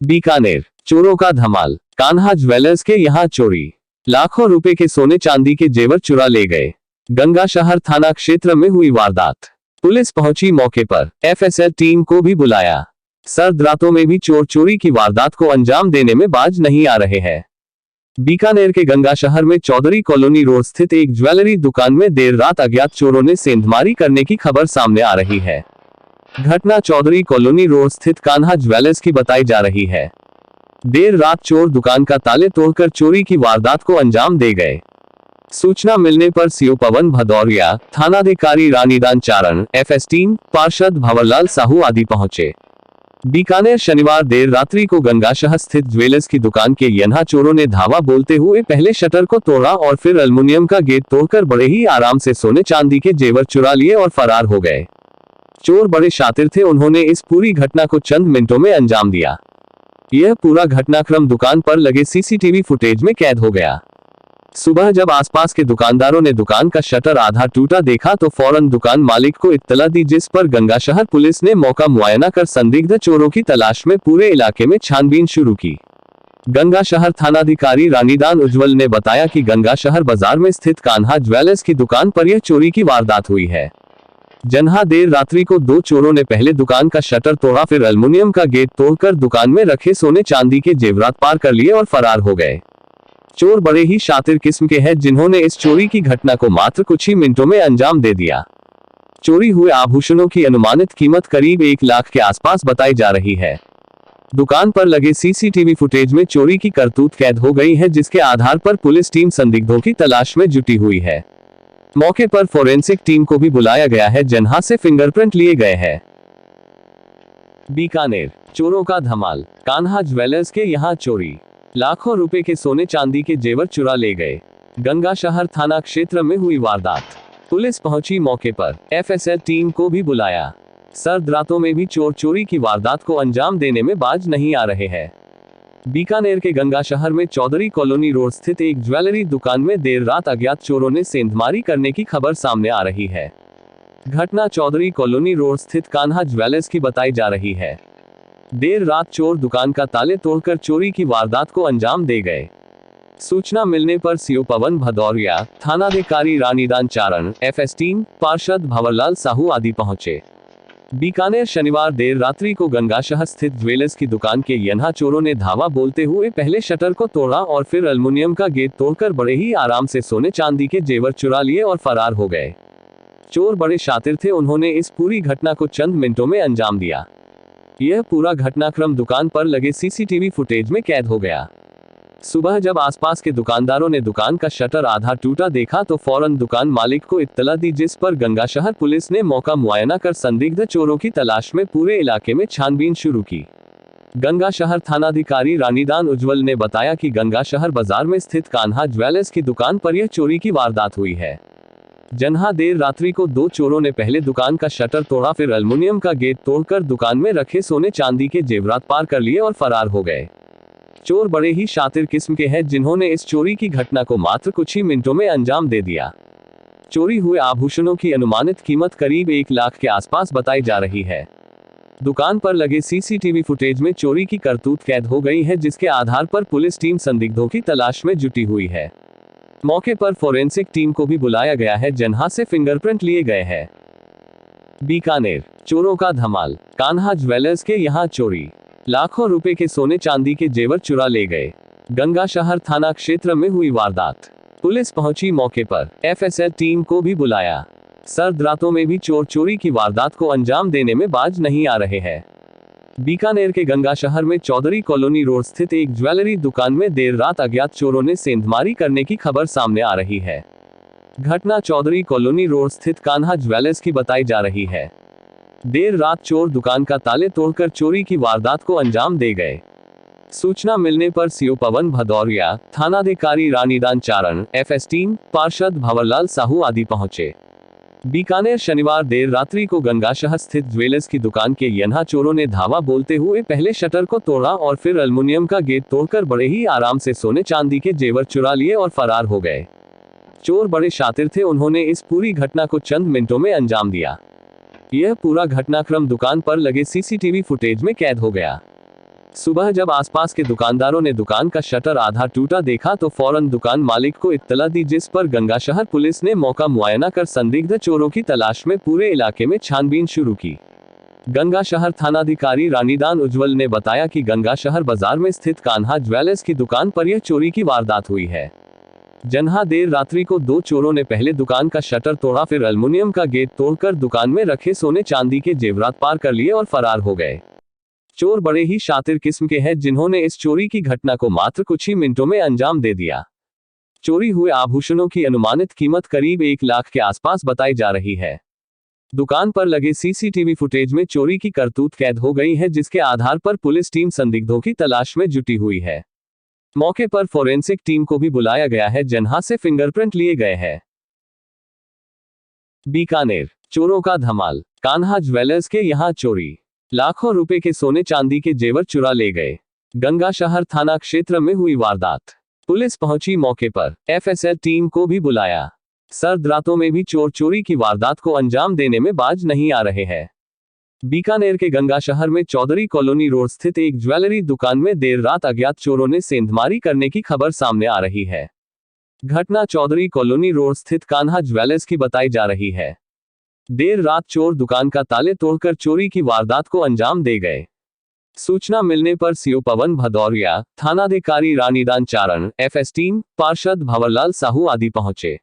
बीकानेर, चोरों का धमाल। कान्हा ज्वेलर्स के यहां चोरी। लाखों रुपए के सोने चांदी के जेवर चुरा ले गए। गंगा शहर थाना क्षेत्र में हुई वारदात। पुलिस पहुंची मौके पर, एफएसएल टीम को भी बुलाया। सर्द रातों में भी चोर चोरी की वारदात को अंजाम देने में बाज नहीं आ रहे हैं। बीकानेर के गंगा शहर में चौधरी कॉलोनी रोड स्थित एक ज्वेलरी दुकान में देर रात अज्ञात चोरों ने सेंधमारी करने की खबर सामने आ रही है। घटना चौधरी कॉलोनी रोड स्थित कान्हा ज्वेलर्स की बताई जा रही है। देर रात चोर दुकान का ताले तोड़कर चोरी की वारदात को अंजाम दे गए। सूचना मिलने पर सीओ पवन भदौरिया, थानाधिकारी रानीदान चारण, एफएस टीम, पार्षद भंवरलाल साहू आदि पहुंचे। बीकानेर शनिवार देर रात्रि को गंगा शहर स्थित ज्वेलर्स की दुकान के यन्हा चोरों ने धावा बोलते हुए पहले शटर को तोड़ा और फिर एल्युमिनियम का गेट तोड़कर बड़े ही आराम से सोने चांदी के जेवर चुरा लिए और फरार हो गए। चोर बड़े शातिर थे, उन्होंने इस पूरी घटना को चंद मिनटों में अंजाम दिया। यह पूरा घटनाक्रम दुकान पर लगे सीसीटीवी फुटेज में कैद हो गया। सुबह जब आसपास के दुकानदारों ने दुकान का शटर आधा टूटा देखा तो फौरन दुकान मालिक को इत्तला दी, जिस पर गंगा शहर पुलिस ने मौका मुआयना कर संदिग्ध चोरों की तलाश में पूरे इलाके में छानबीन शुरू की। गंगा शहर थानाधिकारी रानीदान उज्जवल ने बताया कि गंगा शहर बाजार में स्थित कान्हा ज्वेलर्स की दुकान पर यह चोरी की वारदात हुई है। जहां देर रात्रि को दो चोरों ने पहले दुकान का शटर तोड़ा, फिर एल्युमिनियम का गेट तोड़कर दुकान में रखे सोने चांदी के जेवरात पार कर लिए और फरार हो गए। चोर बड़े ही शातिर किस्म के हैं, जिन्होंने इस चोरी की घटना को मात्र कुछ ही मिनटों में अंजाम दे दिया। चोरी हुए आभूषणों की अनुमानित कीमत करीब 1 लाख के आसपास बताई जा रही है। दुकान पर लगे सीसीटीवी फुटेज में चोरी की करतूत कैद हो गई है, जिसके आधार पर पुलिस टीम संदिग्धों की तलाश में जुटी हुई है। मौके पर फोरेंसिक टीम को भी बुलाया गया है, जहां से फिंगरप्रिंट लिए गए हैं। बीकानेर, चोरों का धमाल। कान्हा ज्वेलर्स के यहां चोरी। लाखों रुपए के सोने चांदी के जेवर चुरा ले गए। गंगा शहर थाना क्षेत्र में हुई वारदात। पुलिस पहुंची मौके पर, एफएसएल टीम को भी बुलाया। सर्द रातों में भी चोर चोरी की वारदात को अंजाम देने में बाज नहीं आ रहे हैं। बीकानेर के गंगा शहर में चौधरी कॉलोनी रोड स्थित एक ज्वेलरी दुकान में देर रात अज्ञात चोरों ने सेंधमारी करने की खबर सामने आ रही है। घटना चौधरी कॉलोनी रोड स्थित कान्हा ज्वेलर्स की बताई जा रही है। देर रात चोर दुकान का ताले तोड़कर चोरी की वारदात को अंजाम दे गए। सूचना मिलने पर सीओ पवन भदौरिया, थानाधिकारी रानीदान चारण, एफएस टीम, पार्षद भंवरलाल साहू आदि पहुंचे। बीकानेर शनिवार देर रात्रि को गंगा शहर स्थित ज्वेलर्स की दुकान के यन्हा चोरों ने धावा बोलते हुए पहले शटर को तोड़ा और फिर एल्युमिनियम का गेट तोड़कर बड़े ही आराम से सोने चांदी के जेवर चुरा लिए और फरार हो गए। चोर बड़े शातिर थे, उन्होंने इस पूरी घटना को चंद मिनटों में अंजाम दिया। यह पूरा घटनाक्रम दुकान पर लगे सीसीटीवी फुटेज में कैद हो गया। सुबह जब आसपास के दुकानदारों ने दुकान का शटर आधा टूटा देखा तो फौरन दुकान मालिक को इत्तला दी, जिस पर गंगा शहर पुलिस ने मौका मुआयना कर संदिग्ध चोरों की तलाश में पूरे इलाके में छानबीन शुरू की। गंगा शहर थानाधिकारी रानीदान उज्जवल ने बताया कि गंगा शहर बाजार में स्थित कान्हा ज्वेलर्स की दुकान पर यह चोरी की वारदात हुई है। जहां देर रात्रि को दो चोरों ने पहले दुकान का शटर तोड़ा, फिर एल्युमिनियम का गेट तोड़कर दुकान में रखे सोने चांदी के जेवरात पार कर लिए और फरार हो गए। चोर बड़े ही शातिर किस्म के हैं, जिन्होंने इस चोरी की घटना को मात्र कुछ ही मिनटों में अंजाम दे दिया। चोरी हुए आभूषणों की अनुमानित कीमत करीब 1 लाख के आसपास बताई जा रही है। दुकान पर लगे सीसीटीवी फुटेज में चोरी की करतूत कैद हो गई है, जिसके आधार पर पुलिस टीम संदिग्धों की तलाश में जुटी हुई है। मौके पर फोरेंसिक टीम को भी बुलाया गया है, जहां से फिंगरप्रिंट लिए गए हैं। बीकानेर, चोरों का धमाल। कान्हा ज्वेलर्स के यहां चोरी। लाखों रुपए के सोने चांदी के जेवर चुरा ले गए। गंगा शहर थाना क्षेत्र में हुई वारदात। पुलिस पहुंची मौके पर, एफएसएल टीम को भी बुलाया। सर्द रातों में भी चोर चोरी की वारदात को अंजाम देने में बाज नहीं आ रहे हैं। बीकानेर के गंगा शहर में चौधरी कॉलोनी रोड स्थित एक ज्वेलरी दुकान में देर रात अज्ञात चोरों ने सेंधमारी करने की खबर सामने आ रही है। घटना चौधरी कॉलोनी रोड स्थित कान्हा ज्वेलर्स की बताई जा रही है। देर रात चोर दुकान का ताले तोड़कर चोरी की वारदात को अंजाम दे गए। सूचना मिलने पर सीओ पवन भदौरिया, थानाधिकारी रानीदान चारण, एफएस टीम, पार्षद भंवरलाल साहू आदि पहुंचे। बीकानेर शनिवार देर रात्रि को गंगा शहर स्थित ज्वेलर्स की दुकान के यन्हा चोरों ने धावा बोलते हुए पहले शटर को तोड़ा और फिर एल्युमिनियम का गेट तोड़कर बड़े ही आराम से सोने चांदी के जेवर चुरा लिए और फरार हो गए। चोर बड़े शातिर थे, उन्होंने इस पूरी घटना को चंद मिनटों में अंजाम दिया। यह पूरा घटनाक्रम दुकान पर लगे सीसीटीवी फुटेज में कैद हो गया। सुबह जब आसपास के दुकानदारों ने दुकान का शटर आधा टूटा देखा तो फौरन दुकान मालिक को इत्तला दी, जिस पर गंगाशहर पुलिस ने मौका मुआयना कर संदिग्ध चोरों की तलाश में पूरे इलाके में छानबीन शुरू की। गंगाशहर थानाधिकारी रानीदान उज्जवल ने बताया कि गंगाशहर बाजार में स्थित कान्हा ज्वेलर्स की दुकान पर यह चोरी की वारदात हुई है। जहां देर रात्रि को दो चोरों ने पहले दुकान का शटर तोड़ा, फिर एल्युमिनियम का गेट तोड़कर दुकान में रखे सोने चांदी के जेवरात पार कर लिए और फरार हो गए। चोर बड़े ही शातिर किस्म के हैं, जिन्होंने इस चोरी की घटना को मात्र कुछ ही मिनटों में अंजाम दे दिया। चोरी हुए आभूषणों की अनुमानित कीमत करीब 1 लाख के आसपास बताई जा रही है। दुकान पर लगे सीसीटीवी फुटेज में चोरी की करतूत कैद हो गई है, जिसके आधार पर पुलिस टीम संदिग्धों की तलाश में जुटी हुई है। मौके पर फोरेंसिक टीम को भी बुलाया गया है, जहां से फिंगरप्रिंट लिए गए हैं। बीकानेर, चोरों का धमाल, कान्हा ज्वेलर्स के यहां चोरी, लाखों रुपए के सोने चांदी के जेवर चुरा ले गए। गंगाशहर थाना क्षेत्र में हुई वारदात, पुलिस पहुंची मौके पर, एफएसएल टीम को भी बुलाया। सर्द रातों में भी चोर चोरी की वारदात को अंजाम देने में बाज नहीं आ रहे हैं। बीकानेर के गंगाशहर में चौधरी कॉलोनी रोड स्थित एक ज्वेलरी दुकान में देर रात अज्ञात चोरों ने सेंधमारी करने की खबर सामने आ रही है। घटना चौधरी कॉलोनी रोड स्थित कान्हा ज्वेलर्स की बताई जा रही है। देर रात चोर दुकान का ताले तोड़कर चोरी की वारदात को अंजाम दे गए। सूचना मिलने पर सीओ पवन भदौरिया, थानाधिकारी रानीदान चारण, एफएस टीम, पार्षद भंवरलाल साहू आदि पहुंचे।